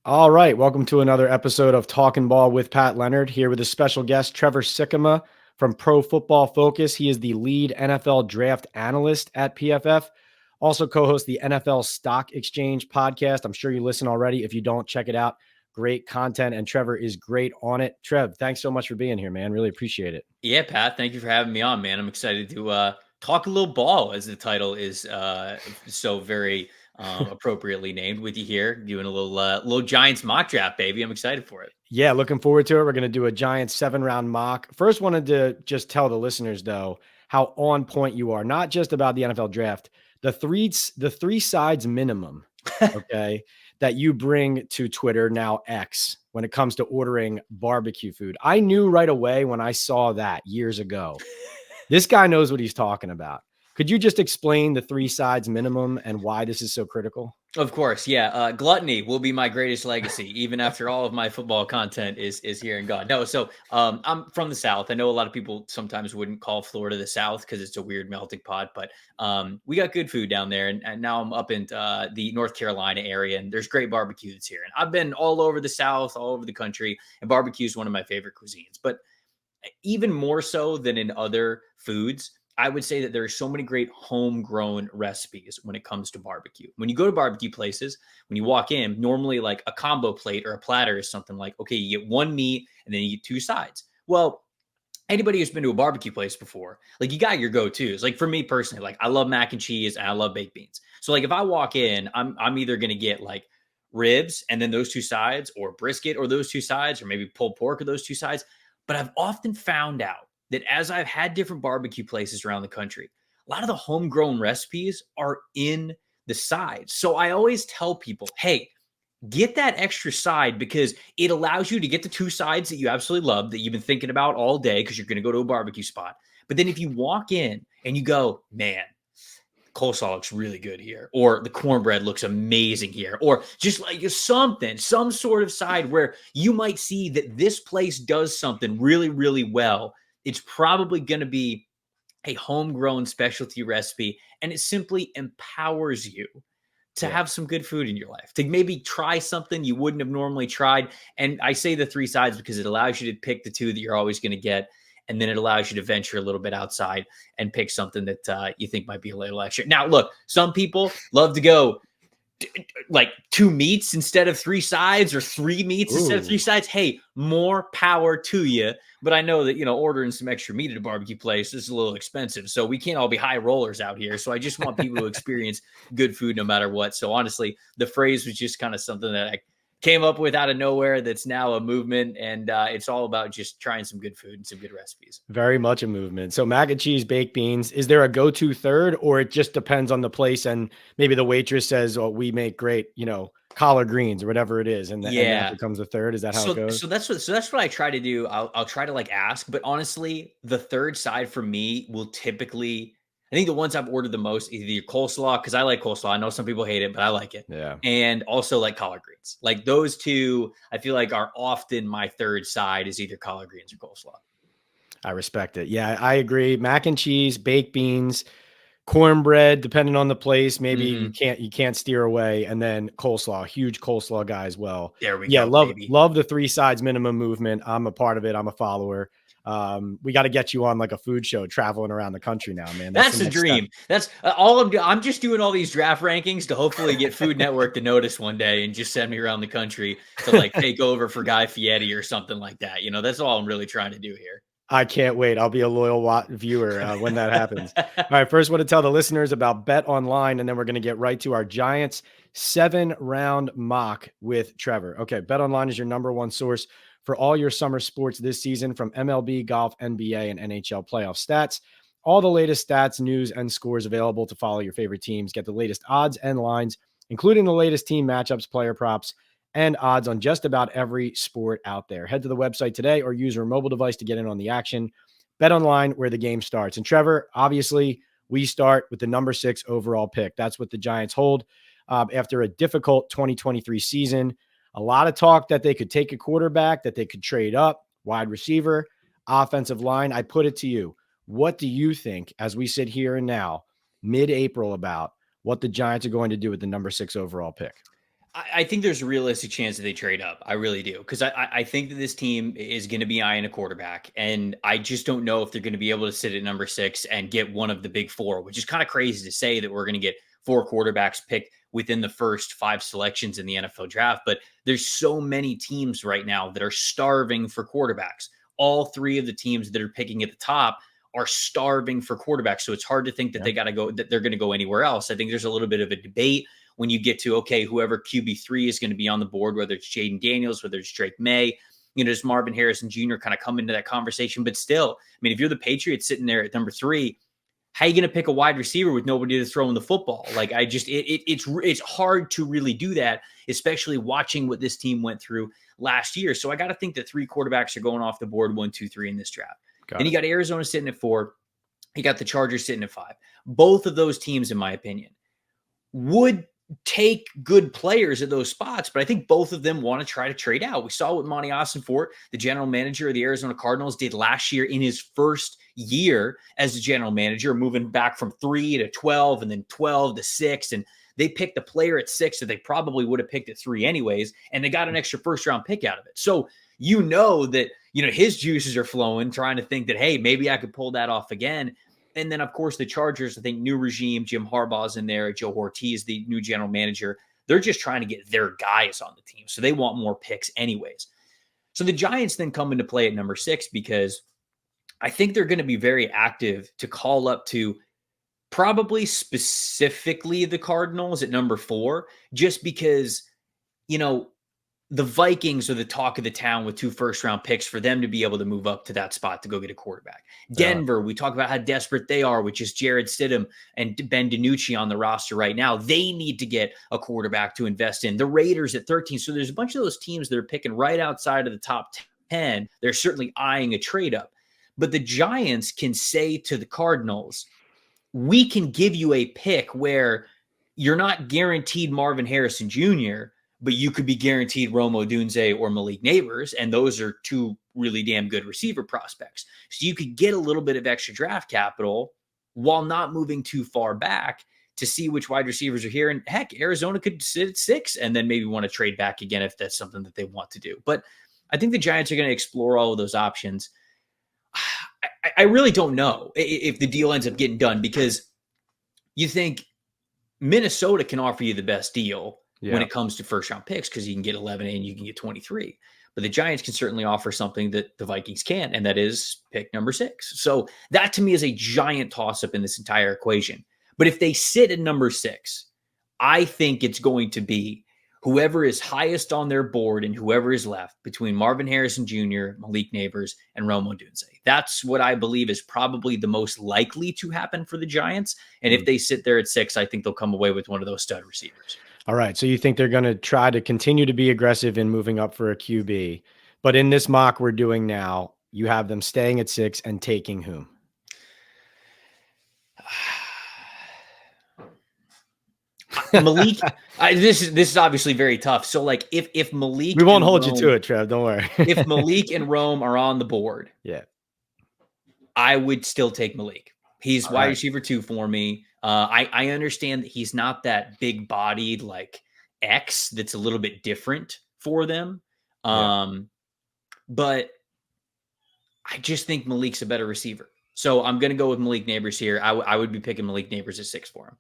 All right, welcome to another episode of Talking Ball with Pat Leonard, here with a special guest, Trevor Sikkema from Pro Football Focus. He is the lead NFL draft analyst at PFF, also co-hosts the NFL Stock Exchange podcast. I'm sure you listen already. If you don't, check it out. Great content, and Trevor is great on it. Trev, thanks so much for being here, man. Really appreciate it. Yeah, Pat, thank you for having me on, man. I'm excited to talk a little ball, as the title is so very appropriately named, with you here doing a little Giants mock draft, baby. I'm excited for it. Yeah, looking forward to it. We're going to do a giant 7-round mock. First, wanted to just tell the listeners, though, how on point you are, not just about the NFL draft, the three sides minimum, okay, that you bring to Twitter, now X, when it comes to ordering barbecue food. I knew right away when I saw that years ago, this guy knows what he's talking about. Could you just explain the 3 sides minimum and why this is so critical? Of course, yeah. Gluttony will be my greatest legacy, even after all of my football content is here and gone. No, so I'm from the South. I know a lot of people sometimes wouldn't call Florida the South because it's a weird melting pot, but we got good food down there. And now I'm up in the North Carolina area, and there's great barbecue that's here. And I've been all over the South, all over the country, and barbecue is one of my favorite cuisines. But even more so than in other foods, I would say that there are so many great homegrown recipes when it comes to barbecue. When you go to barbecue places, when you walk in, normally like a combo plate or a platter is something like, okay, you get one meat and then you get 2 sides. Well, anybody who's been to a barbecue place before, like, you got your go-tos. Like, for me personally, like, I love mac and cheese and I love baked beans. So like, if I walk in, I'm either going to get like ribs and then those 2 sides, or brisket or those 2 sides, or maybe pulled pork or those 2 sides. But I've often found out that as I've had different barbecue places around the country, a lot of the homegrown recipes are in the sides. So I always tell people, hey, get that extra side, because it allows you to get the 2 sides that you absolutely love, that you've been thinking about all day because you're going to go to a barbecue spot. But then if you walk in and you go, man, coleslaw looks really good here, or the cornbread looks amazing here, or just like something, some sort of side where you might see that this place does something really, really well, it's probably going to be a homegrown specialty recipe, and it simply empowers you to have some good food in your life, to maybe try something you wouldn't have normally tried. And I say the 3 sides because it allows you to pick the 2 that you're always going to get. And then it allows you to venture a little bit outside and pick something that you think might be a little extra. Now, look, some people love to go like 2 meats instead of 3 sides, or 3 meats instead of 3 sides. Hey, more power to you. But I know that, ordering some extra meat at a barbecue place is a little expensive. So we can't all be high rollers out here. So I just want people to experience good food no matter what. So honestly, the phrase was just kind of something that I came up with out of nowhere that's now a movement, and it's all about just trying some good food and some good recipes. Very much a movement. So mac and cheese, baked beans, is there a go-to third, or it just depends on the place, and maybe the waitress says, oh, we make great, collard greens or whatever it is, and that becomes a third? Is that how it goes? So that's what I try to do. I'll try to like ask, but honestly, the third side for me will typically, I think the ones I've ordered the most, either coleslaw, because I like coleslaw. I know some people hate it, but I like it. Yeah. And also like collard greens. Like, those 2, I feel like, are often my third side, is either collard greens or coleslaw. I respect it. Yeah, I agree. Mac and cheese, baked beans, cornbread, depending on the place, maybe you can't steer away, and then coleslaw, huge coleslaw guy as well. There we go. Love the 3 sides minimum movement. I'm a part of it. I'm a follower. We got to get you on like a food show, traveling around the country now, man. That's the dream. Step. That's all I'm doing. I'm just doing all these draft rankings to hopefully get Food Network to notice one day and just send me around the country to like take over for Guy Fieri or something like that. That's all I'm really trying to do here. I can't wait. I'll be a loyal viewer when that happens. All right, first want to tell the listeners about Bet Online, and then we're going to get right to our Giants 7-round mock with Trevor. Okay, Bet Online is your #1 source for all your summer sports this season, from MLB, golf, NBA, and NHL playoff stats. All the latest stats, news, and scores available to follow your favorite teams. Get the latest odds and lines, including the latest team matchups, player props, and odds on just about every sport out there. Head to the website today or use your mobile device to get in on the action. Bet Online, where the game starts. And Trevor, obviously, we start with the #6 overall pick. That's what the Giants hold after a difficult 2023 season. A lot of talk that they could take a quarterback, that they could trade up, wide receiver, offensive line. I put it to you. What do you think, as we sit here and now, mid-April, about what the Giants are going to do with the #6 overall pick? I think there's a realistic chance that they trade up. I really do. Because I think that this team is going to be eyeing a quarterback. And I just don't know if they're going to be able to sit at number 6 and get one of the big 4, which is kind of crazy to say that we're going to get 4 quarterbacks picked within the first 5 selections in the NFL draft. But there's so many teams right now that are starving for quarterbacks. All 3 of the teams that are picking at the top are starving for quarterbacks. So it's hard to think that they're going to go anywhere else. I think there's a little bit of a debate when you get to, okay, whoever QB3 is going to be on the board, whether it's Jaden Daniels, whether it's Drake May, does Marvin Harrison Jr. kind of come into that conversation? But still, I mean, if you're the Patriots sitting there at number 3, how are you going to pick a wide receiver with nobody to throw in the football? Like, it's hard to really do that, especially watching what this team went through last year. So I got to think that 3 quarterbacks are going off the board 1, 2, 3 in this draft. Then you got Arizona sitting at 4. You got the Chargers sitting at 5. Both of those teams, in my opinion, would take good players at those spots, but I think both of them want to try to trade out. We saw what Monty Ossenfort, the general manager of the Arizona Cardinals, did last year in his first year as the general manager, moving back from 3 to 12 and then 12 to 6. And they picked a player at 6 that they probably would have picked at 3 anyways, and they got an extra first-round pick out of it. So that his juices are flowing, trying to think that, hey, maybe I could pull that off again. And then, of course, the Chargers, I think new regime, Jim Harbaugh's in there, Joe Ortiz, the new general manager. They're just trying to get their guys on the team. So they want more picks anyways. So the Giants then come into play at number 6 because I think they're going to be very active to call up to probably specifically the Cardinals at number 4, just because, the Vikings are the talk of the town with 2 first-round picks for them to be able to move up to that spot to go get a quarterback. Denver, we talk about how desperate they are, which is Jared Stidham and Ben DiNucci on the roster right now. They need to get a quarterback to invest in. The Raiders at 13. So there's a bunch of those teams that are picking right outside of the top 10. They're certainly eyeing a trade up. But the Giants can say to the Cardinals, we can give you a pick where you're not guaranteed Marvin Harrison Jr., but you could be guaranteed Rome Odunze or Malik Neighbors, and those are 2 really damn good receiver prospects. So you could get a little bit of extra draft capital while not moving too far back to see which wide receivers are here. And heck, Arizona could sit at 6 and then maybe want to trade back again if that's something that they want to do. But I think the Giants are going to explore all of those options. I really don't know if the deal ends up getting done, because you think Minnesota can offer you the best deal when it comes to first-round picks, because you can get 11 and you can get 23. But the Giants can certainly offer something that the Vikings can't, and that is pick number 6. So that, to me, is a giant toss-up in this entire equation. But if they sit at number 6, I think it's going to be whoever is highest on their board and whoever is left between Marvin Harrison Jr., Malik Neighbors, and Rome Odunze. That's what I believe is probably the most likely to happen for the Giants. And if they sit there at 6, I think they'll come away with one of those stud receivers. All right. So you think they're going to try to continue to be aggressive in moving up for a QB, but in this mock we're doing now, you have them staying at 6 and taking whom? Malik. This is obviously very tough. So like if Malik, we won't hold you to it, Trev. Don't worry. If Malik and Rome are on the board, I would still take Malik. He's wide receiver 2 for me. I understand that he's not that big bodied like X that's a little bit different for them. But I just think Malik's a better receiver. So I'm going to go with Malik Neighbors here. I would be picking Malik Neighbors at 6 for him.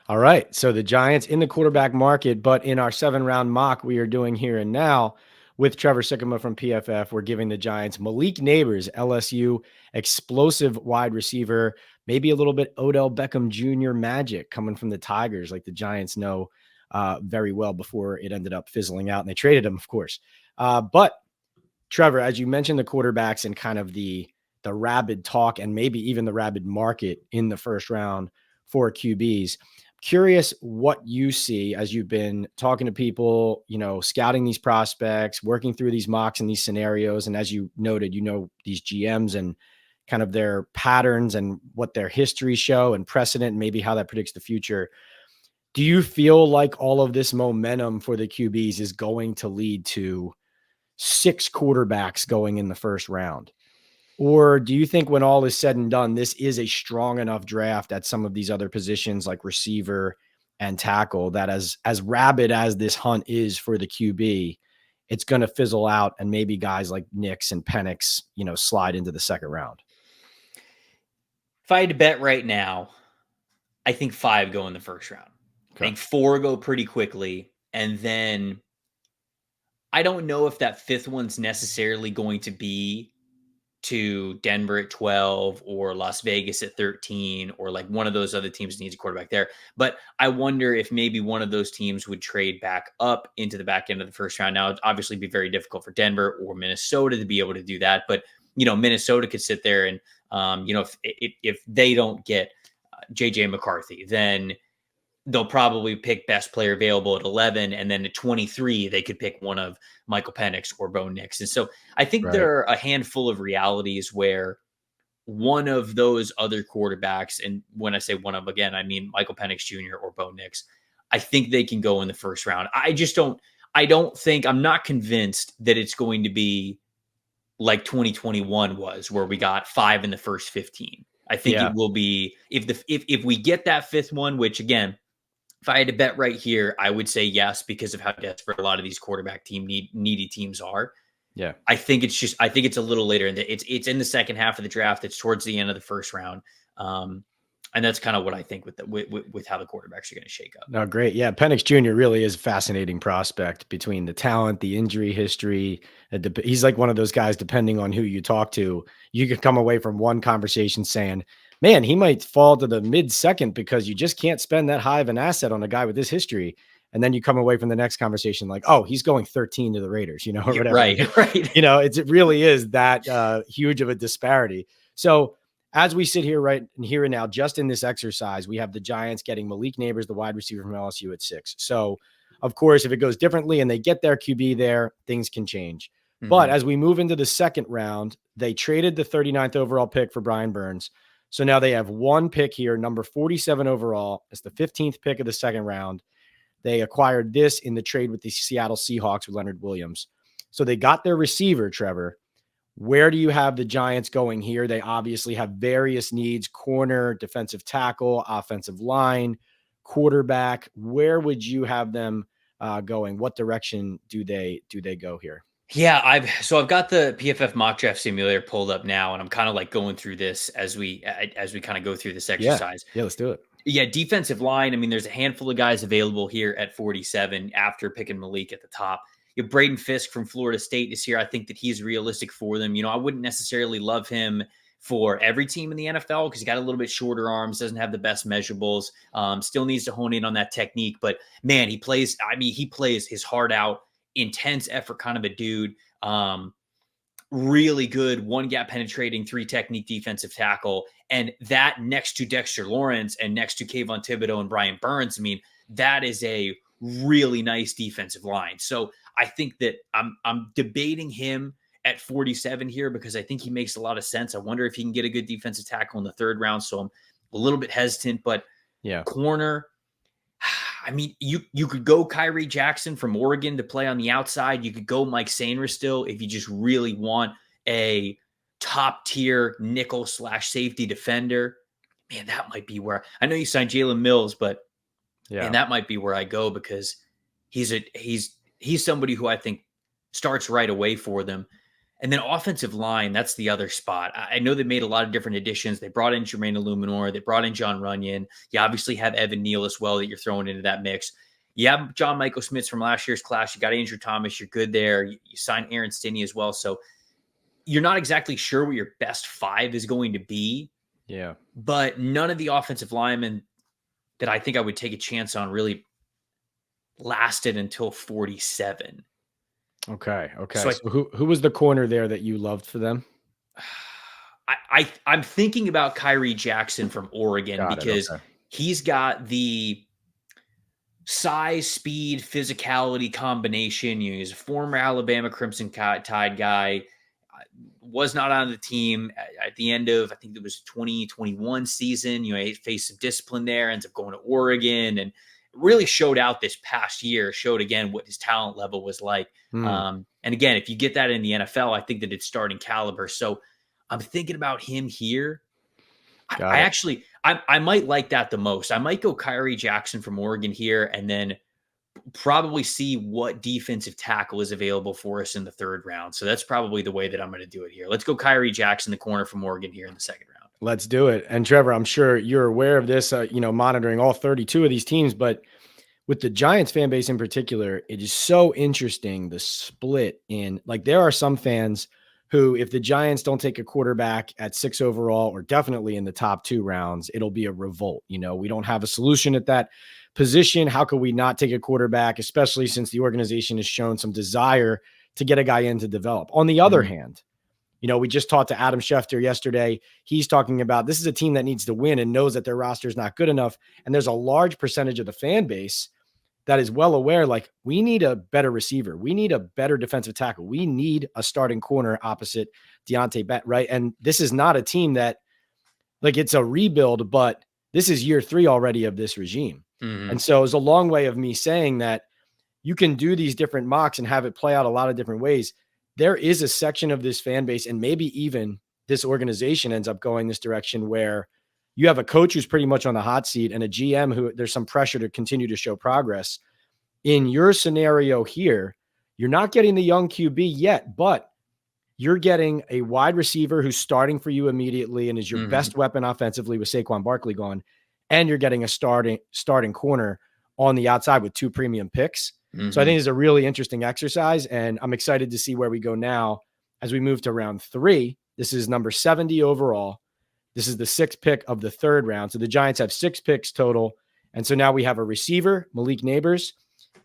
All right. So the Giants in the quarterback market, but in our 7-round mock we are doing here and now with Trevor Sikkema from PFF, we're giving the Giants Malik Neighbors, LSU, explosive wide receiver, maybe a little bit Odell Beckham Jr. magic coming from the Tigers, like the Giants know very well before it ended up fizzling out, and they traded him, of course. But Trevor, as you mentioned, the quarterbacks and kind of the rabid talk and maybe even the rabid market in the first round for QBs. Curious what you see as you've been talking to people, scouting these prospects, working through these mocks and these scenarios. And as you noted, these GMs and kind of their patterns and what their histories show and precedent, and maybe how that predicts the future. Do you feel like all of this momentum for the QBs is going to lead to 6 quarterbacks going in the first round? Or do you think when all is said and done, this is a strong enough draft at some of these other positions like receiver and tackle, that as rabid as this hunt is for the QB, it's going to fizzle out, and maybe guys like Nix and Penix, slide into the second round. If I had to bet right now, I think 5 go in the first round. Okay. I think 4 go pretty quickly. And then I don't know if that 5th one's necessarily going to be to Denver at 12 or Las Vegas at 13, or like one of those other teams needs a quarterback there. But I wonder if maybe one of those teams would trade back up into the back end of the first round. Now, it'd obviously be very difficult for Denver or Minnesota to be able to do that. But, Minnesota could sit there and, if they don't get JJ McCarthy, then they'll probably pick best player available at 11. And then at 23, they could pick one of Michael Penix or Bo Nix. And so I think there are a handful of realities where one of those other quarterbacks, and when I say one of, again, I mean Michael Penix Jr. or Bo Nix, I think they can go in the first round. I'm not convinced that it's going to be like 2021 was, where we got 5 in the first 15. I think it will be, if we get that 5th one, which again, if I had to bet right here, I would say yes, because of how desperate a lot of these quarterback needy teams are. Yeah. I think it's a little later, and it's in the second half of the draft. It's towards the end of the first round. And that's kind of what I think with how the quarterbacks are going to shake up. No, great. Yeah. Penix Jr. really is a fascinating prospect between the talent, the injury history. He's like one of those guys, depending on who you talk to, you could come away from one conversation saying, man, he might fall to the mid-second because you just can't spend that high of an asset on a guy with this history. And then you come away from the next conversation like, oh, he's going 13 to the Raiders, or whatever. Right. It really is that huge of a disparity. So as we sit here here and now, just in this exercise, we have the Giants getting Malik Neighbors, the wide receiver from LSU, at 6. So, of course, if it goes differently and they get their QB there, things can change. Mm-hmm. But as we move into the second round, they traded the 39th overall pick for Brian Burns. So now they have one pick here, number 47 overall. It's the 15th pick of the second round. They acquired this in the trade with the Seattle Seahawks with Leonard Williams. So they got their receiver, Trevor. Where do you have the Giants going here? They obviously have various needs: corner, defensive tackle, offensive line, quarterback. Where would you have them going? What direction do they go here? Yeah, I've got the PFF mock draft simulator pulled up now, and I'm kind of like going through this as we kind of go through this exercise. Yeah, let's do it. Yeah, defensive line. I mean, there's a handful of guys available here at 47 after picking Malik at the top. Braden Fisk from Florida State is here. I think that he's realistic for them. I wouldn't necessarily love him for every team in the NFL because he got a little bit shorter arms, doesn't have the best measurables, still needs to hone in on that technique. But man, he plays his heart out, intense effort kind of a dude. Really good one gap penetrating 3 technique defensive tackle. And that next to Dexter Lawrence and next to Kayvon Thibodeau and Brian Burns, I mean, that is a really nice defensive line. So I think that I'm debating him at 47 here because I think he makes a lot of sense. I wonder if he can get a good defensive tackle in the 3rd round. So I'm a little bit hesitant, but corner, I mean, you could go Kyrie Jackson from Oregon to play on the outside. You could go Mike Sainristil still if you just really want a top tier nickel / safety defender. Man, that might be where I know you signed Jalen Mills, but and that might be where I go because he's somebody who I think starts right away for them. And then offensive line, that's the other spot. I know they made a lot of different additions. They brought in Jermaine Illuminor. They brought in John Runyon. You obviously have Evan Neal as well that you're throwing into that mix. You have John Michael Smith from last year's class. You got Andrew Thomas. You're good there. You signed Aaron Stinney as well. So you're not exactly sure what your best 5 is going to be. Yeah. But none of the offensive linemen that I think I would take a chance on really lasted until 47. Okay. So who was the corner there that you loved for them? I'm thinking about Kyrie Jackson from Oregon because he's got the size, speed, physicality combination. He's a former Alabama Crimson Tide guy. Was not on the team at the end of, I think it was 2021 season. He faced some discipline there, ends up going to Oregon, and really showed out this past year, showed again what his talent level was like. And again, if you get that in the NFL, I think that it's starting caliber. So I'm thinking about him here. I I might like that the most. I might go Kyrie Jackson from Oregon here, and then probably see what defensive tackle is available for us in the third round. So that's probably the way that I'm going to do it here. Let's go Kyrie Jackson, the corner from Oregon here in the second round. Let's do it. And Trevor, I'm sure you're aware of this, monitoring all 32 of these teams, but with the Giants fan base in particular, it is so interesting, the split in, like, there are some fans who, if the Giants don't take a quarterback at 6 overall, or definitely in the top 2 rounds, it'll be a revolt. We don't have a solution at that position. How could we not take a quarterback, especially since the organization has shown some desire to get a guy in to develop? On the other hand, we just talked to Adam Schefter yesterday. He's talking about this is a team that needs to win and knows that their roster is not good enough. And there's a large percentage of the fan base that is well aware, like, we need a better receiver. We need a better defensive tackle. We need a starting corner opposite Deontay Bennett, right? And this is not a team that, like, it's a rebuild, but this is year 3 already of this regime. Mm-hmm. And so it's a long way of me saying that you can do these different mocks and have it play out a lot of different ways. There is a section of this fan base, and maybe even this organization ends up going this direction, where you have a coach who's pretty much on the hot seat and a GM who there's some pressure to continue to show progress. In your scenario here, you're not getting the young QB yet, but you're getting a wide receiver who's starting for you immediately and is your best weapon offensively with Saquon Barkley gone. And you're getting a starting corner on the outside with 2 premium picks. So I think it's a really interesting exercise, and I'm excited to see where we go now as we move to round 3. This is number 70 overall. This is the 6th pick of the third round. So the Giants have 6 picks total. And so now we have a receiver, Malik Neighbors,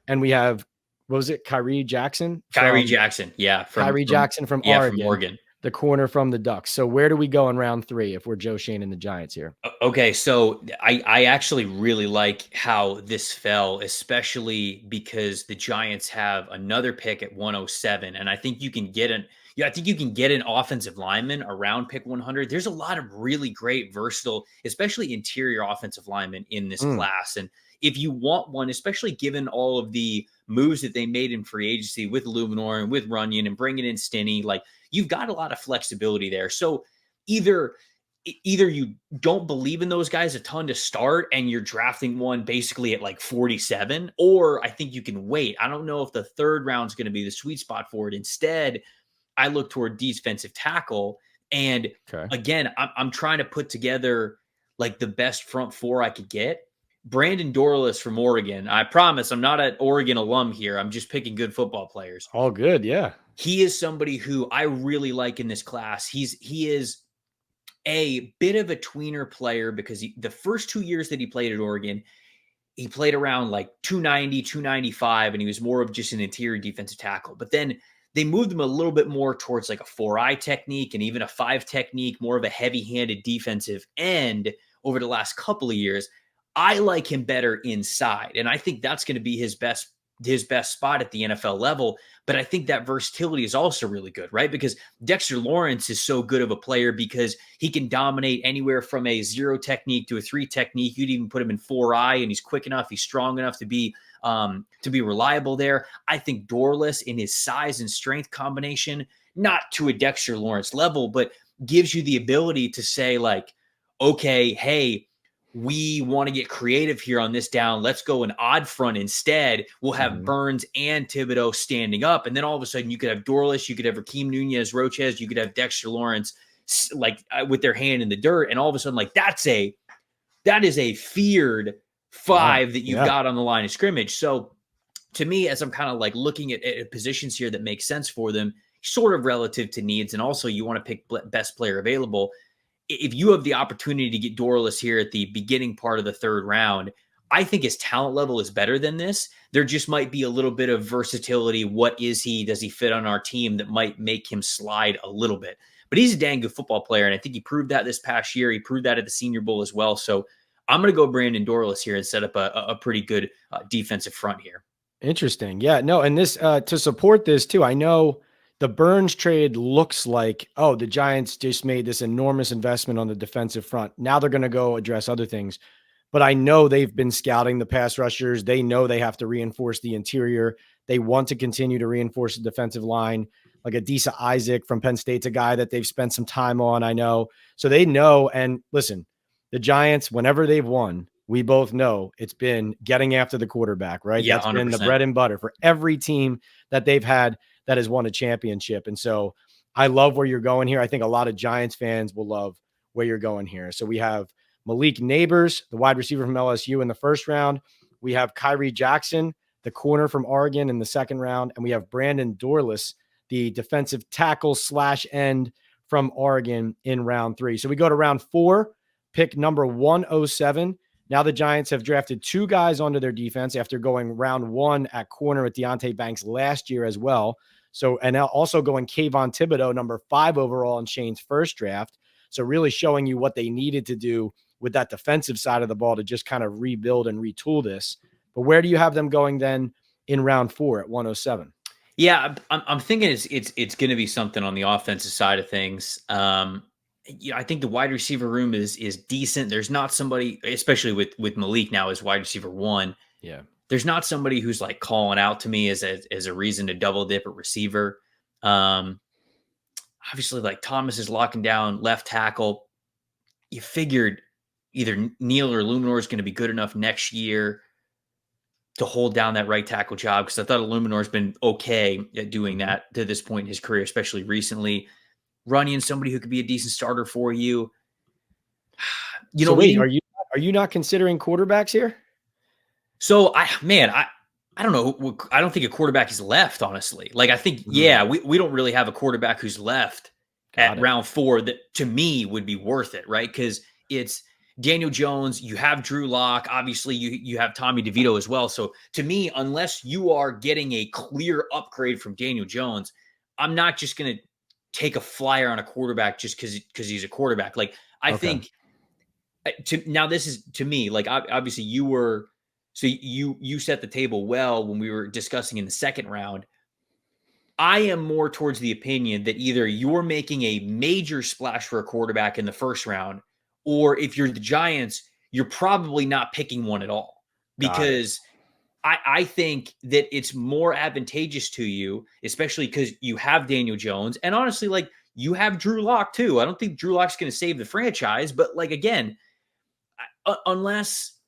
and we have, what was it? Kyrie Jackson? Kyrie Jackson. Yeah. Kyrie Jackson from Oregon. The corner from the Ducks. So where do we go in round 3 if we're Joe Schoen and the Giants here? Okay, so I actually really like how this fell, especially because the Giants have another pick at 107, and I think you can get an offensive lineman around pick 100. There's a lot of really great, versatile, especially interior offensive linemen in this class, and if you want one, especially given all of the moves that they made in free agency with Luminor and with Runyon and bringing in Stinney, like, you've got a lot of flexibility there. So either you don't believe in those guys a ton to start and you're drafting one basically at like 47, or I think you can wait. I don't know if the third round is going to be the sweet spot for it. Instead, I look toward defensive tackle. And again, I'm trying to put together like the best front 4 I could get. Brandon Dorlus from Oregon. I promise I'm not an Oregon alum here. I'm just picking good football players. All good. Yeah. He is somebody who I really like in this class. He is a bit of a tweener player because the first 2 years that he played at Oregon, he played around like 290, 295, and he was more of just an interior defensive tackle. But then they moved him a little bit more towards like a 4-eye technique and even a 5 technique, more of a heavy-handed defensive end over the last couple of years. I like him better inside, and I think that's going to be his best spot at the NFL level. But I think that versatility is also really good, right? Because Dexter Lawrence is so good of a player because he can dominate anywhere from a 0 technique to a 3 technique. You'd even put him in 4-eye, and he's quick enough, he's strong enough to be reliable there. I think Dorlus, in his size and strength combination, not to a Dexter Lawrence level, but gives you the ability to say, like, okay, hey, we want to get creative here on this down. Let's go an odd front instead. We'll have Burns and Thibodeau standing up. And then all of a sudden you could have Dorlus, you could have Rakeem Nunez-Roches, you could have Dexter Lawrence, like, with their hand in the dirt. And all of a sudden, like, that is a feared 5 that you've got on the line of scrimmage. So to me, as I'm kind of like looking at positions here that make sense for them, sort of relative to needs, and also you want to pick best player available. If you have the opportunity to get Dorlus here at the beginning part of the third round, I think his talent level is better than this. There just might be a little bit of versatility. What is he? Does he fit on our team that might make him slide a little bit? But he's a dang good football player, and I think he proved that this past year. He proved that at the Senior Bowl as well. So I'm going to go Brandon Dorlus here and set up a pretty good defensive front here. Interesting. Yeah, no, and this to support this too, I know the Burns trade looks like, oh, the Giants just made this enormous investment on the defensive front. Now they're going to go address other things. But I know they've been scouting the pass rushers. They know they have to reinforce the interior. They want to continue to reinforce the defensive line. Like Adisa Isaac from Penn State's a guy that they've spent some time on, I know. So they know. And listen, the Giants, whenever they've won, we both know it's been getting after the quarterback, right? Yeah, That's been the 100%. bread and butter for every team that they've had that has won a championship. And so I love where you're going here. I think a lot of Giants fans will love where you're going here. So we have Malik Neighbors, the wide receiver from LSU in the first round. We have Kyrie Jackson, the corner from Oregon in the second round. And we have Brandon Dorlus, the defensive tackle / end from Oregon in round 3. So we go to round 4, pick number 107. Now the Giants have drafted 2 guys onto their defense after going round 1 at corner with Deonte Banks last year as well. So, and now also going Kayvon Thibodeau, number 5 overall in Shane's first draft. So really showing you what they needed to do with that defensive side of the ball to just kind of rebuild and retool this. But where do you have them going then in round 4 at 107? Yeah, I'm thinking it's going to be something on the offensive side of things. I think the wide receiver room is decent. There's not somebody, especially with Malik now as wide receiver 1. Yeah. There's not somebody who's like calling out to me as a reason to double dip at receiver. Obviously, like Thomas is locking down left tackle. You figured either Neal or Luminor is going to be good enough next year to hold down that right tackle job, because I thought Luminor's been okay at doing that to this point in his career, especially recently. Runyon, somebody who could be a decent starter for you. So wait, are you not considering quarterbacks here? So I don't know. I don't think a quarterback is left, honestly. Like, I think, we don't really have a quarterback who's left at round 4 that to me would be worth it, right? Because it's Daniel Jones, you have Drew Lock, obviously you have Tommy DeVito as well. So to me, unless you are getting a clear upgrade from Daniel Jones, I'm not just going to take a flyer on a quarterback just because he's a quarterback. Like, I think now this is, to me, like, obviously you set the table well when we were discussing in the second round. I am more towards the opinion that either you're making a major splash for a quarterback in the first round, or if you're the Giants, you're probably not picking one at all, because I think that it's more advantageous to you, especially because you have Daniel Jones, and honestly, like, you have Drew Lock too. I don't think Drew Lock's going to save the franchise, but like, again, unless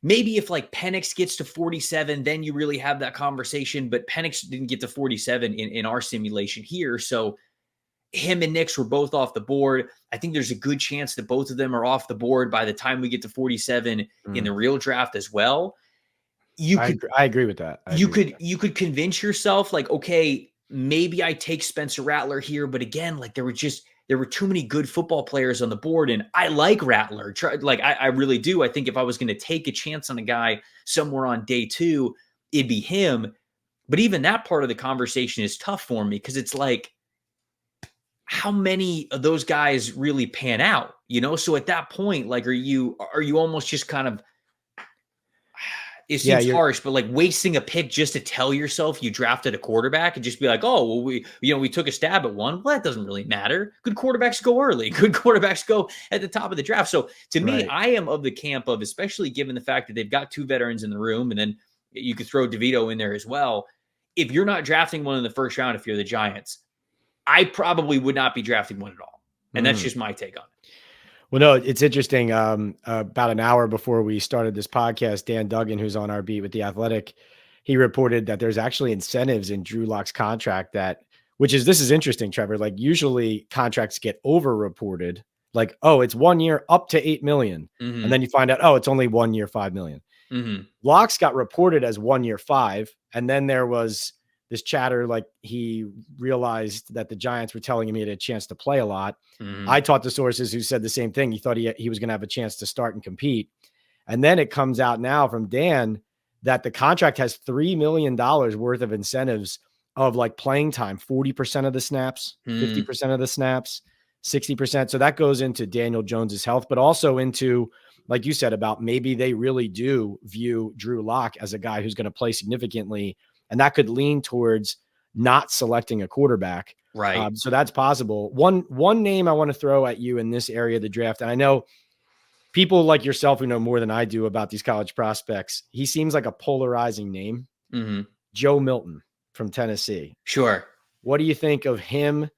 maybe if like Penix gets to 47, then you really have that conversation. But Penix didn't get to 47 in our simulation here. So him and Nix were both off the board. I think there's a good chance that both of them are off the board by the time we get to 47 in the real draft as well. I agree with that. You could convince yourself, like, okay, maybe I take Spencer Rattler here. But again, like, there were too many good football players on the board, and I like Rattler. Like, I really do. I think if I was going to take a chance on a guy somewhere on day 2, it'd be him. But even that part of the conversation is tough for me, because it's like, how many of those guys really pan out? So at that point, like, are you almost just kind of, it seems harsh, but like wasting a pick just to tell yourself you drafted a quarterback and just be like, oh, well, we took a stab at one. Well, that doesn't really matter. Good quarterbacks go early. Good quarterbacks go at the top of the draft. So to me, I am of the camp of, especially given the fact that they've got 2 veterans in the room, and then you could throw DeVito in there as well. If you're not drafting one in the first round, if you're the Giants, I probably would not be drafting one at all. And that's just my take on it. Well, no, it's interesting. About an hour before we started this podcast, Dan Duggan, who's on our beat with The Athletic, he reported that there's actually incentives in Drew Lock's contract this is interesting, Trevor. Like, usually contracts get over-reported. Like, oh, it's 1 year up to $8 million. And then you find out, oh, it's only 1 year, $5 million. Lock's got reported as 1 year, 5. And then there was this chatter, like, he realized that the Giants were telling him he had a chance to play a lot. I talked to sources who said the same thing. He thought he was going to have a chance to start and compete. And then it comes out now from Dan that the contract has $3 million worth of incentives of like playing time, 40% of the snaps, 50% of the snaps, 60%. So that goes into Daniel Jones's health, but also into, like you said, about maybe they really do view Drew Lock as a guy who's going to play significantly. And that could lean towards not selecting a quarterback. Right. So that's possible. One name I want to throw at you in this area of the draft, and I know people like yourself who know more than I do about these college prospects, he seems like a polarizing name. Joe Milton from Tennessee. Sure. What do you think of him?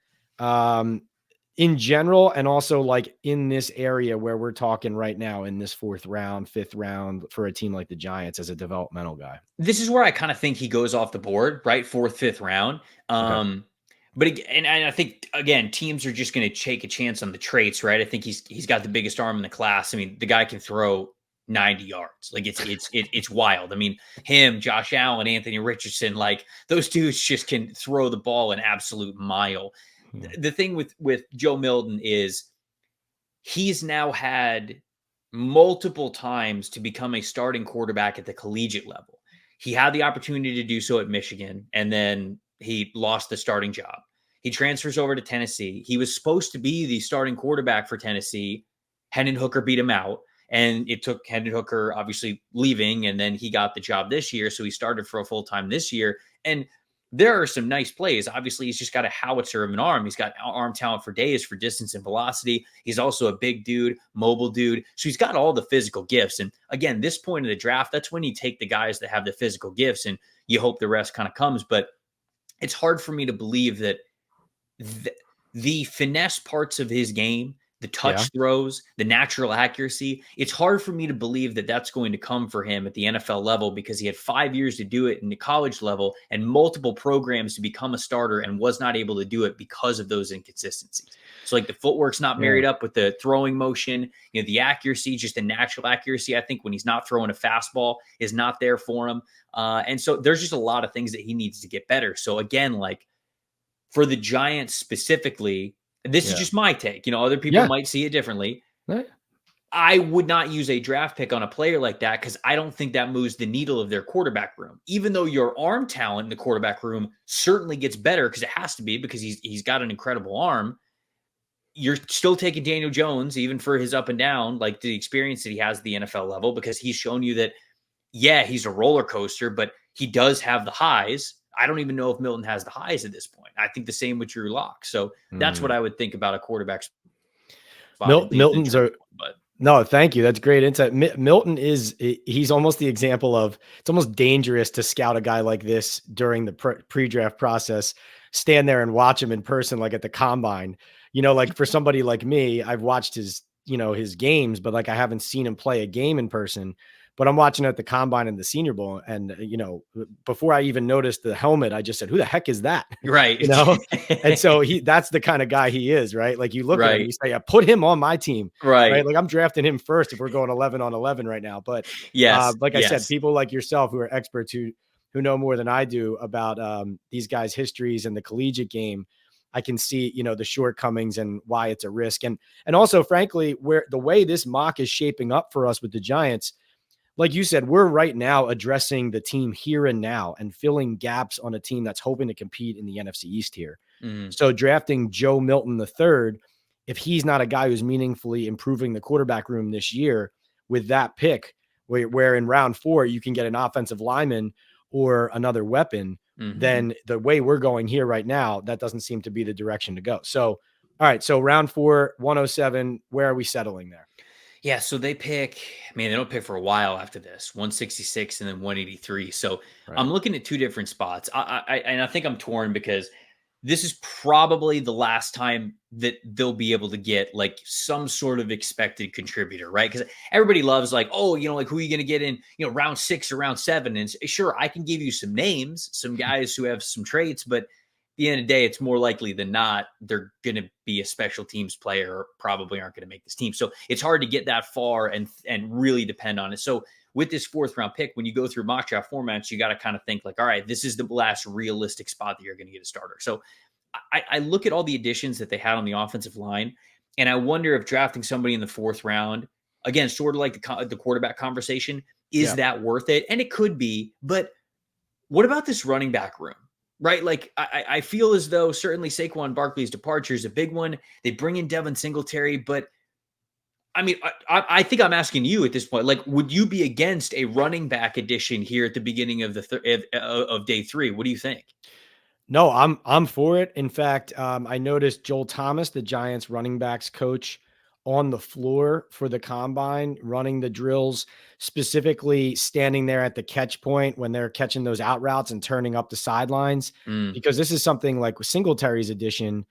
in general, and also like in this area where we're talking right now in this 4th round, 5th round for a team like the Giants as a developmental guy? This is where I kind of think he goes off the board, right? 4th, 5th round. Okay. But and I think again, teams are just going to take a chance on the traits, right? I think he's got the biggest arm in the class. I mean, the guy can throw 90 yards. Like it's wild. I mean, him, Josh Allen, Anthony Richardson, like those dudes just can throw the ball an absolute mile. Yeah. The thing with Joe Milton is he's now had multiple times to become a starting quarterback at the collegiate level. He had the opportunity to do so at Michigan, and then he lost the starting job. He transfers over to Tennessee. He was supposed to be the starting quarterback for Tennessee. Hendon Hooker beat him out, and it took Hendon Hooker obviously leaving, and then he got the job this year, so he started for a full time this year. And there are some nice plays. Obviously, he's just got a howitzer of an arm. He's got arm talent for days, for distance and velocity. He's also a big dude, mobile dude. So he's got all the physical gifts. And again, this point of the draft, that's when you take the guys that have the physical gifts and you hope the rest kind of comes. But it's hard for me to believe that the finesse parts of his game, the touch throws, the natural accuracy, it's hard for me to believe that that's going to come for him at the NFL level, because he had 5 years to do it in the college level and multiple programs to become a starter and was not able to do it because of those inconsistencies. So like the footwork's not married up with the throwing motion, the accuracy, just the natural accuracy. I think when he's not throwing a fastball is not there for him. And so there's just a lot of things that he needs to get better. So again, like for the Giants specifically, this is just my take. Other people might see it differently. Right. I would not use a draft pick on a player like that because I don't think that moves the needle of their quarterback room. Even though your arm talent in the quarterback room certainly gets better, because it has to be, because he's got an incredible arm. You're still taking Daniel Jones, even for his up and down, like the experience that he has at the NFL level, because he's shown you that, he's a roller coaster, but he does have the highs. I don't even know if Milton has the highs at this point. I think the same with Drew Lock. So that's what I would think about a quarterback spot. Milton's no, thank you. That's great insight. Milton he's almost the example of, it's almost dangerous to scout a guy like this during the pre-draft process, stand there and watch him in person, like at the combine, like for somebody like me, I've watched his games, but like I haven't seen him play a game in person. But I'm watching at the combine and the Senior Bowl, and before I even noticed the helmet, I just said, "Who the heck is that?" Right. And so that's the kind of guy he is, right? Like you look at him, you say, "Yeah, put him on my team." Right. Like I'm drafting him first if we're going 11 on 11 right now. But I said, people like yourself who are experts who know more than I do about these guys' histories and the collegiate game, I can see, the shortcomings and why it's a risk. And also, frankly, where the way this mock is shaping up for us with the Giants, like you said, we're right now addressing the team here and now and filling gaps on a team that's hoping to compete in the NFC East here. So drafting Joe Milton III, if he's not a guy who's meaningfully improving the quarterback room this year with that pick, where in round 4 you can get an offensive lineman or another weapon, then the way we're going here right now, that doesn't seem to be the direction to go. So, all right. So round 4, 107, where are we settling there? Yeah, so they don't pick for a while after this, 166 and then 183. So I'm looking at two different spots. I think I'm torn, because this is probably the last time that they'll be able to get like some sort of expected contributor, right? Because everybody loves like, like who are you going to get in, round 6 or round 7? And sure, I can give you some names, some guys who have some traits, but at the end of the day, it's more likely than not they're going to be a special teams player, or probably aren't going to make this team. So it's hard to get that far and really depend on it. So with this 4th round pick, when you go through mock draft formats, you got to kind of think like, all right, this is the last realistic spot that you're going to get a starter. So I look at all the additions that they had on the offensive line, and I wonder if drafting somebody in the 4th round, again, sort of like the quarterback conversation, is that worth it? And it could be, but what about this running back room? Right? Like I feel as though certainly Saquon Barkley's departure is a big one. They bring in Devin Singletary, but I mean, I think I'm asking you at this point, like, would you be against a running back addition here at the beginning of of day 3? What do you think? No, I'm for it. In fact, I noticed Joel Thomas, the Giants running backs coach, on the floor for the combine, running the drills, specifically standing there at the catch point when they're catching those out routes and turning up the sidelines, because this is something like Singletary's addition.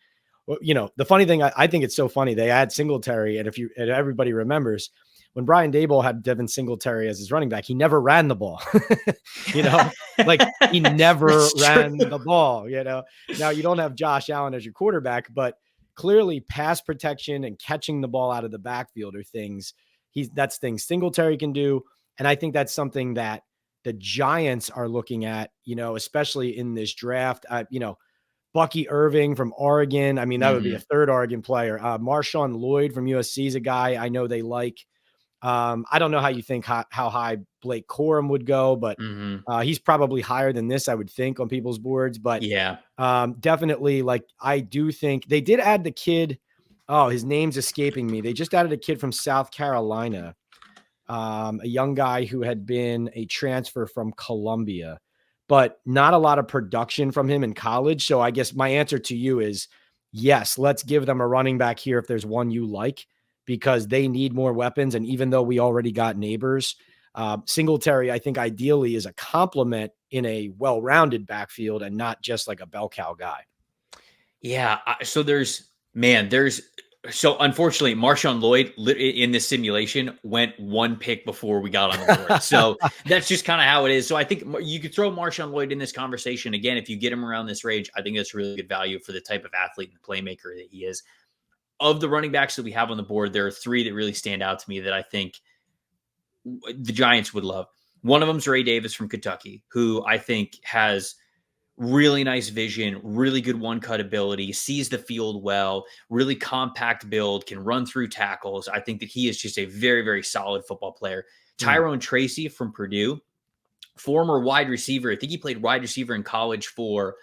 well, the funny thing, I think it's so funny. They add Singletary, and and everybody remembers when Brian Daboll had Devin Singletary as his running back, he never ran the ball. you know, like he never That's ran true. the ball. Now you don't have Josh Allen as your quarterback, but clearly pass protection and catching the ball out of the backfield are things that's things Singletary can do. And I think that's something that the Giants are looking at, especially in this draft. Bucky Irving from Oregon. I mean, that would be a third Oregon player. Marshawn Lloyd from USC is a guy I know they like. I don't know how you think how high Blake Corum would go, but he's probably higher than this, I would think, on people's boards. But Yeah. definitely, like, I do think they did add the kid. Oh, his name's escaping me. They just added a kid from South Carolina, a young guy who had been a transfer from Columbia, but not a lot of production from him in college. So I guess my answer to you is yes, let's give them a running back here if there's one you like, because they need more weapons. And even though we already got Neighbors, Singletary, I think ideally is a complement in a well-rounded backfield and not just like a bell cow guy. Yeah. So unfortunately, Marshawn Lloyd in this simulation went one pick before we got on the board. So that's just kind of how it is. So I think you could throw Marshawn Lloyd in this conversation again. If you get him around this range, I think that's really good value for the type of athlete and playmaker that he is. Of the running backs that we have on the board, there are three that really stand out to me that I think the Giants would love. One of them is Ray Davis from Kentucky, who I think has really nice vision, really good one-cut ability, sees the field well, really compact build, can run through tackles. I think that he is just a very, very solid football player. Tyrone Tracy from Purdue, former wide receiver. I think he played wide receiver in college for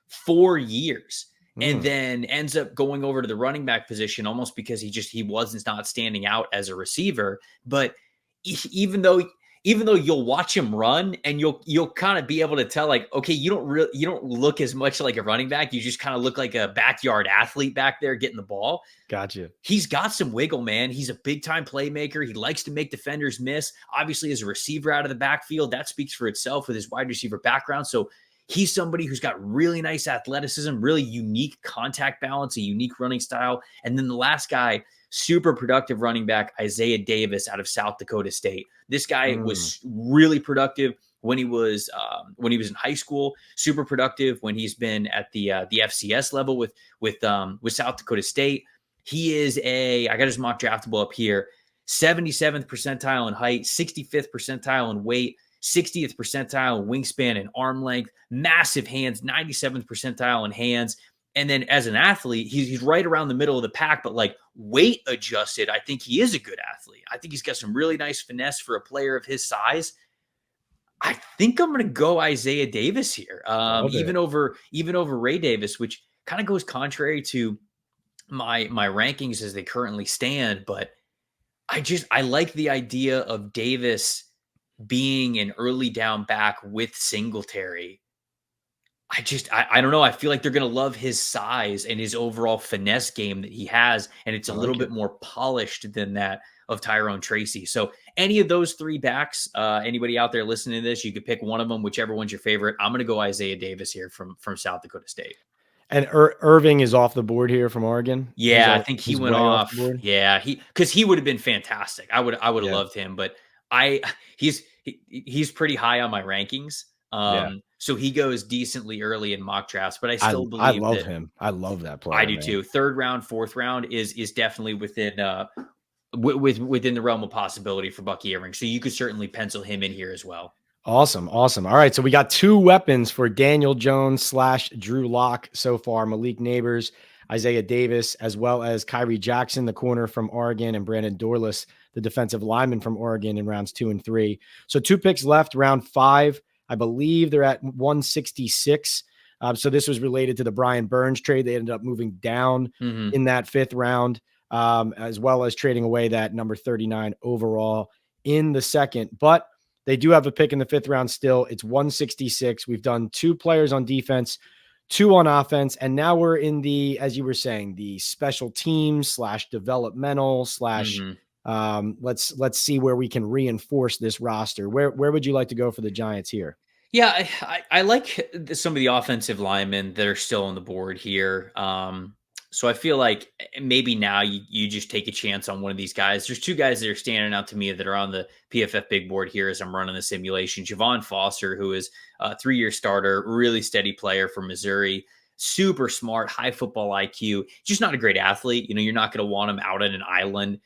4 years and then ends up going over to the running back position almost because he wasn't not standing out as a receiver. But even though you'll watch him run and you'll kind of be able to tell, like, okay, you don't look as much like a running back. You just kind of look like a backyard athlete back there getting the ball. Gotcha. He's got some wiggle, man. He's a big time playmaker. He likes to make defenders miss. Obviously, as a receiver out of the backfield, that speaks for itself with his wide receiver background. So he's somebody who's got really nice athleticism, really unique contact balance, a unique running style. And then the last guy, super productive running back, Isaiah Davis out of South Dakota State. This guy was really productive when he was in high school, super productive when he's been at the FCS level with South Dakota State. He is I got his mock draftable up here, 77th percentile in height, 65th percentile in weight, 60th percentile in wingspan and arm length, massive hands, 97th percentile in hands. And then as an athlete, he's right around the middle of the pack, but like weight adjusted, I think he is a good athlete. I think he's got some really nice finesse for a player of his size. I think I'm going to go Isaiah Davis here, even over Ray Davis, which kind of goes contrary to my rankings as they currently stand. But I like the idea of Davis being an early down back with Singletary. I don't know. I feel like they're going to love his size and his overall finesse game that he has. And it's a little bit more polished than that of Tyrone Tracy. So any of those three backs, anybody out there listening to this, you could pick one of them, whichever one's your favorite. I'm going to go Isaiah Davis here from South Dakota State. And Irving is off the board here from Oregon. Yeah, I think he went off. Yeah, because he would have been fantastic. I would have loved him, but he's pretty high on my rankings. So he goes decently early in mock drafts, but I still believe I love him. I love that player. I do too. Third round, fourth round is definitely within within the realm of possibility for Bucky Irving. So you could certainly pencil him in here as well. Awesome. All right. So we got two weapons for Daniel Jones / Drew Lock so far: Malik Neighbors, Isaiah Davis, as well as Kyrie Jackson, the corner from Oregon, and Brandon Dorless, the defensive lineman from Oregon, in rounds 2 and 3. So 2 picks left, round 5. I believe they're at 166. So this was related to the Brian Burns trade. They ended up moving down in that 5th round, as well as trading away that number 39 overall in the 2nd. But they do have a pick in the 5th round still. It's 166. We've done 2 players on defense, 2 on offense, and now we're in the, as you were saying, the special teams / developmental / let's see where we can reinforce this roster. Where would you like to go for the Giants here? Yeah, I like some of the offensive linemen that are still on the board here. So I feel like maybe now you just take a chance on one of these guys. There's two guys that are standing out to me that are on the PFF big board here as I'm running the simulation. Javon Foster, who is a 3-year starter, really steady player from Missouri, super smart, high football IQ, just not a great athlete. You're not going to want him out on an island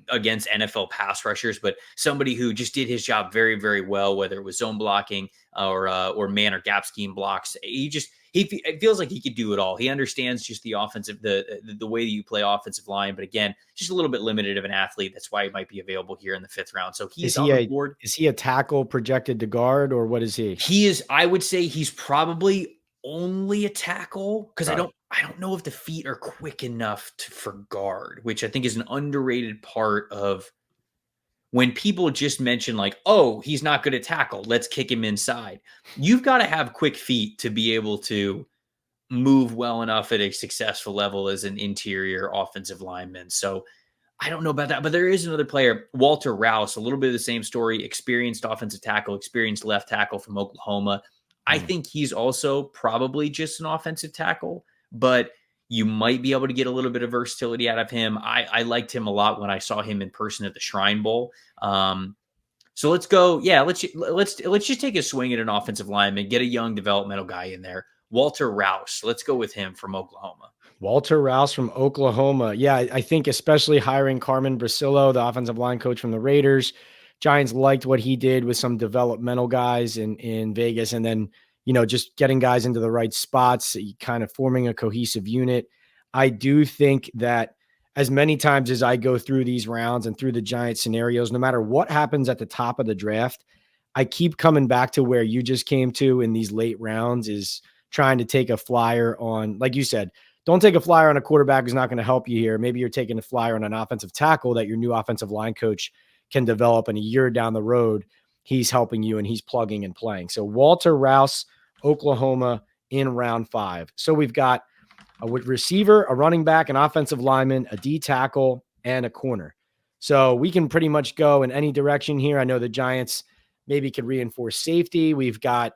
against NFL pass rushers, but somebody who just did his job very, very well, whether it was zone blocking or man or gap scheme blocks. It feels like he could do it all. He understands just the offensive, the way that you play offensive line, but again, just a little bit limited of an athlete. That's why he might be available here in the 5th round. So he's on the board. Is he a tackle projected to guard, or what is he? He is. I would say he's probably only a tackle because I don't know if the feet are quick enough for guard, which I think is an underrated part of when people just mention like, oh, he's not good at tackle, let's kick him inside. You've got to have quick feet to be able to move well enough at a successful level as an interior offensive lineman. So I don't know about that, but there is another player, Walter Rouse, a little bit of the same story, experienced offensive tackle, experienced left tackle from Oklahoma. I think he's also probably just an offensive tackle, but you might be able to get a little bit of versatility out of him. I liked him a lot when I saw him in person at the Shrine Bowl. So let's go. Yeah, let's just take a swing at an offensive lineman, get a young developmental guy in there. Walter Rouse. Let's go with him from Oklahoma. Walter Rouse from Oklahoma. Yeah, I think especially hiring Carmen Brasillo, the offensive line coach from the Raiders. Giants liked what he did with some developmental guys in Vegas, and then just getting guys into the right spots, kind of forming a cohesive unit. I do think that as many times as I go through these rounds and through the Giant scenarios, no matter what happens at the top of the draft, I keep coming back to where you just came to in these late rounds, is trying to take a flyer on, like you said, don't take a flyer on a quarterback who's not going to help you here. Maybe you're taking a flyer on an offensive tackle that your new offensive line coach can develop, and a year down the road, he's helping you and he's plugging and playing. So Walter Rouse, Oklahoma, in round 5. So we've got a receiver, a running back, an offensive lineman, a D tackle, and a corner. So we can pretty much go in any direction here. I know the Giants maybe could reinforce safety. We've got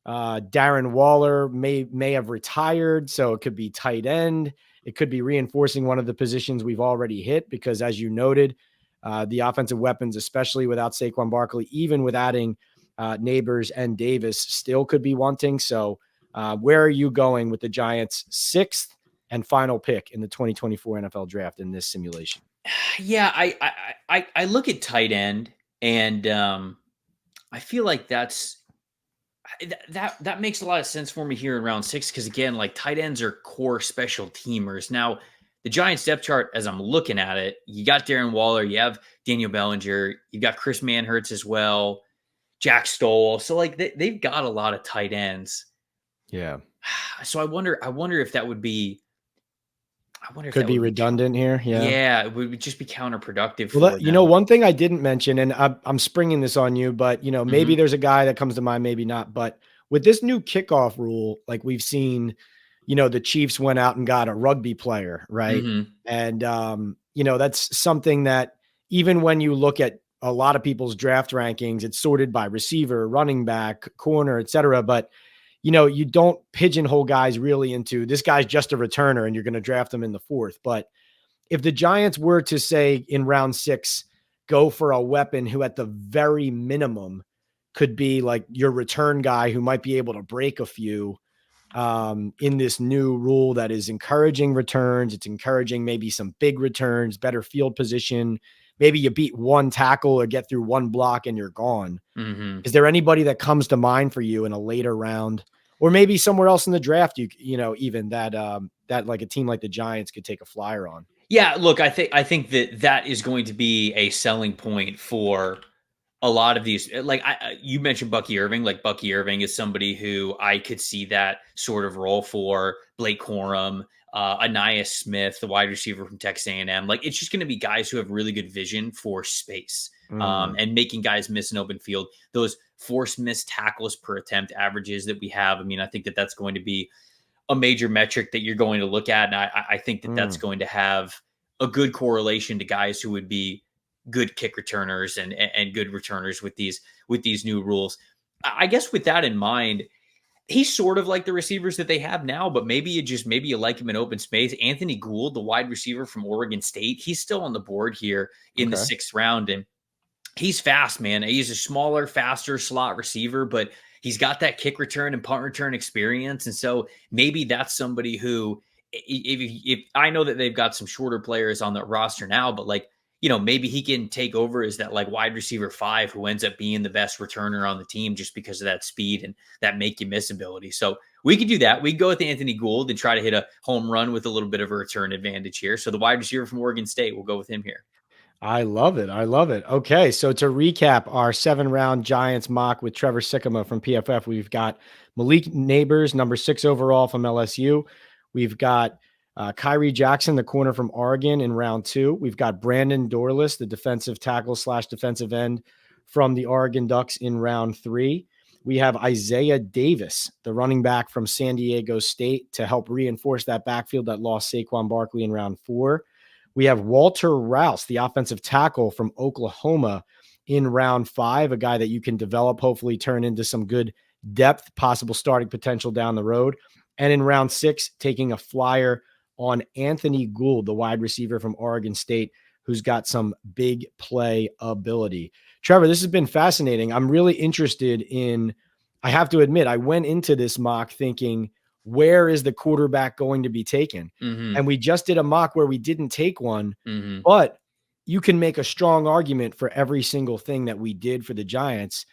Darren Waller may have retired, so it could be tight end. It could be reinforcing one of the positions we've already hit, because as you noted, the offensive weapons, especially without Saquon Barkley, even with adding Neighbors and Davis, still could be wanting. So where are you going with the Giants' 6th and final pick in the 2024 NFL draft in this simulation? Yeah, I look at tight end, and I feel like that makes a lot of sense for me here in round 6, because again, like, tight ends are core special teamers. Now, the Giants depth chart, as I'm looking at it, you got Darren Waller, you have Daniel Bellinger, you got Chris Manhertz as well, Jack Stoll. So like they've got a lot of tight ends. Yeah. So I wonder if that would be, could be redundant here. Yeah. Yeah. It would just be counterproductive. Well, one thing I didn't mention, and I'm springing this on you, but maybe there's a guy that comes to mind, maybe not, but with this new kickoff rule, like we've seen, the Chiefs went out and got a rugby player, right? And, that's something that even when you look at a lot of people's draft rankings, it's sorted by receiver, running back, corner, et cetera. But, you don't pigeonhole guys really into this guy's just a returner and you're going to draft him in the 4th. But if the Giants were to say in round 6, go for a weapon who at the very minimum could be like your return guy who might be able to break a few, in this new rule that is encouraging returns. It's encouraging maybe some big returns, better field position. Maybe you beat one tackle or get through one block and you're gone. Is there anybody that comes to mind for you in a later round, or maybe somewhere else in the draft, even that like a team like the Giants could take a flyer on? Yeah, look, I think that is going to be a selling point for a lot of these. Like you mentioned Bucky Irving. Like, Bucky Irving is somebody who I could see that sort of role for. Blake Corum, Anais Smith, the wide receiver from Texas A&M. Like, it's just going to be guys who have really good vision for space, and making guys miss an open field. Those forced missed tackles per attempt averages that we have. I mean, I think that that's going to be a major metric that you're going to look at. And I think that that's going to have a good correlation to guys who would be good kick returners and good returners with these new rules. I guess with that in mind, he's sort of like the receivers that they have now, but maybe you like him in open space. Anthony Gould, the wide receiver from Oregon State, he's still on the board here in the 6th round, and he's fast, man. He's a smaller, faster slot receiver, but he's got that kick return and punt return experience, and so maybe that's somebody who, if I know that they've got some shorter players on the roster now, but like, maybe he can take over as that like wide receiver 5 who ends up being the best returner on the team just because of that speed and that make you miss ability. So we could do that. We could go with Anthony Gould and try to hit a home run with a little bit of a return advantage here. So the wide receiver from Oregon State, we'll go with him here. I love it. I love it. Okay. So to recap our 7-round Giants mock with Trevor Sikkema from PFF, we've got Malik Neighbors, number 6 overall from LSU. We've got Kyrie Jackson, the corner from Oregon, in round 2. We've got Brandon Dorlus, the defensive tackle / defensive end from the Oregon Ducks, in round 3. We have Isaiah Davis, the running back from San Diego State, to help reinforce that backfield that lost Saquon Barkley in round 4. We have Walter Rouse, the offensive tackle from Oklahoma, in round 5, a guy that you can develop, hopefully turn into some good depth, possible starting potential down the road. And in round 6, taking a flyer on Anthony Gould, the wide receiver from Oregon State, who's got some big play ability. Trevor, this has been fascinating. I'm really interested in, I have to admit, I went into this mock thinking, where is the quarterback going to be taken? And we just did a mock where we didn't take one, but you can make a strong argument for every single thing that we did for the Giants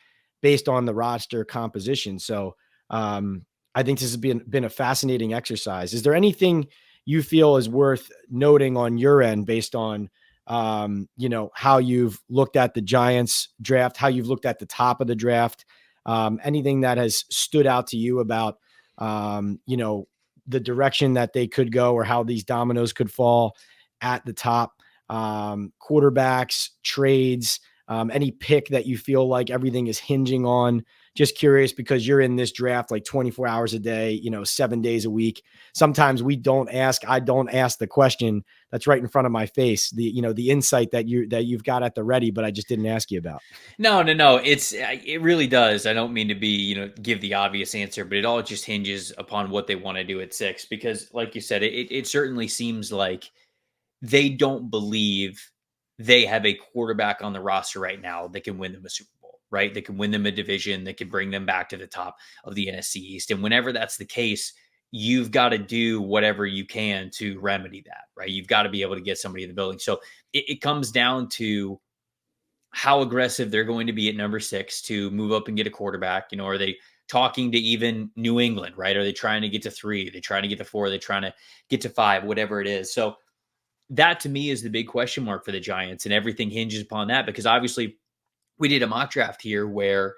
based on the roster composition. So I think this has been a fascinating exercise. Is there anything you feel is worth noting on your end based on, how you've looked at the Giants draft, how you've looked at the top of the draft, anything that has stood out to you about, the direction that they could go or how these dominoes could fall at the top, quarterbacks, trades, any pick that you feel like everything is hinging on? Just curious, because you're in this draft like 24 hours a day, 7 days a week. Sometimes I don't ask the question that's right in front of my face, the insight that you've got at the ready, but I just didn't ask you about. No. It really does. I don't mean to be, give the obvious answer, but it all just hinges upon what they want to do at 6, because like you said, it certainly seems like they don't believe they have a quarterback on the roster right now that can win them a Super Bowl, right? That can win them a division, that can bring them back to the top of the NFC East. And whenever that's the case, you've got to do whatever you can to remedy that, right? You've got to be able to get somebody in the building. So it comes down to how aggressive they're going to be at number 6 to move up and get a quarterback. Are they talking to even New England, right? Are they trying to get to 3? Are they trying to get to 4? Are they trying to get to 5? Whatever it is. So that to me is the big question mark for the Giants, and everything hinges upon that, because obviously we did a mock draft here where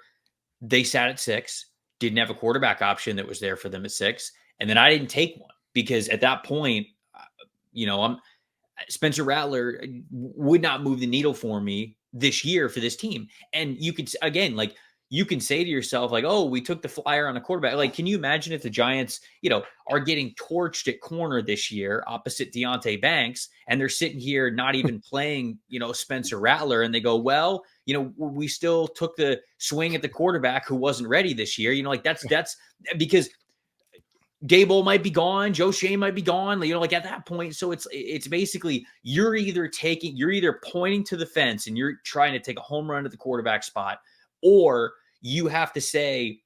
they sat at 6, didn't have a quarterback option that was there for them at 6. And then I didn't take one because at that point, Spencer Rattler would not move the needle for me this year for this team. And you could, again, like, you can say to yourself, like, oh, we took the flyer on a quarterback. Like, can you imagine if the Giants, are getting torched at corner this year opposite Deonte Banks, and they're sitting here not even playing, Spencer Rattler, and they go, well, we still took the swing at the quarterback who wasn't ready this year. That's because Dable might be gone, Joe Shane might be gone, at that point. So it's basically you're either pointing to the fence and you're trying to take a home run at the quarterback spot, or you have to say,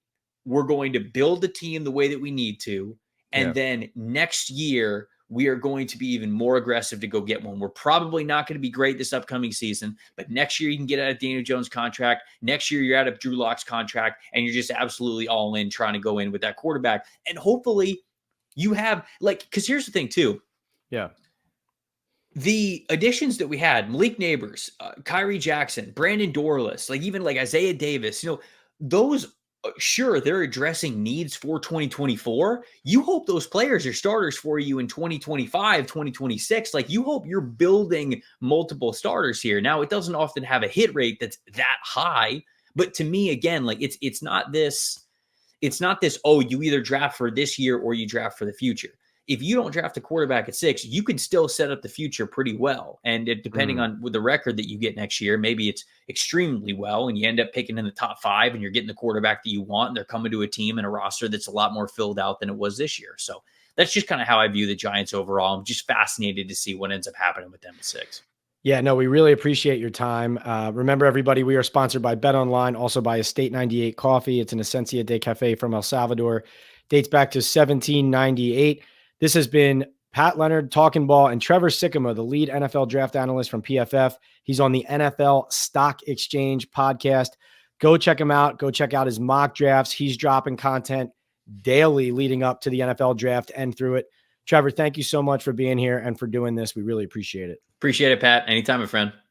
we're going to build the team the way that we need to. And then next year, we are going to be even more aggressive to go get one. We're probably not going to be great this upcoming season, but next year you can get out of Daniel Jones' contract. Next year you're out of Drew Lock's contract, and you're just absolutely all in trying to go in with that quarterback. And hopefully you have, because here's the thing too. Yeah. The additions that we had, Malik Neighbors, Kyrie Jackson, Brandon Dorlus, even Isaiah Davis, those, sure, they're addressing needs for 2024. You hope those players are starters for you in 2025, 2026. You hope you're building multiple starters here. Now, it doesn't often have a hit rate that's that high, but to me, again, it's not this, oh, you either draft for this year or you draft for the future. if you don't draft a quarterback at 6, you can still set up the future pretty well. And depending on with the record that you get next year, maybe it's extremely well and you end up picking in the top 5 and you're getting the quarterback that you want. And they're coming to a team and a roster that's a lot more filled out than it was this year. So that's just kind of how I view the Giants overall. I'm just fascinated to see what ends up happening with them at 6. Yeah, no, we really appreciate your time. Remember, everybody, we are sponsored by Bet Online, also by Estate 98 Coffee. It's an Esencia de Cafe from El Salvador. Dates back to 1798. This has been Pat Leonard, Talking Ball, and Trevor Sikkema, the lead NFL draft analyst from PFF. He's on the NFL Stock Exchange podcast. Go check him out. Go check out his mock drafts. He's dropping content daily leading up to the NFL draft and through it. Trevor, thank you so much for being here and for doing this. We really appreciate it. Appreciate it, Pat. Anytime, my friend.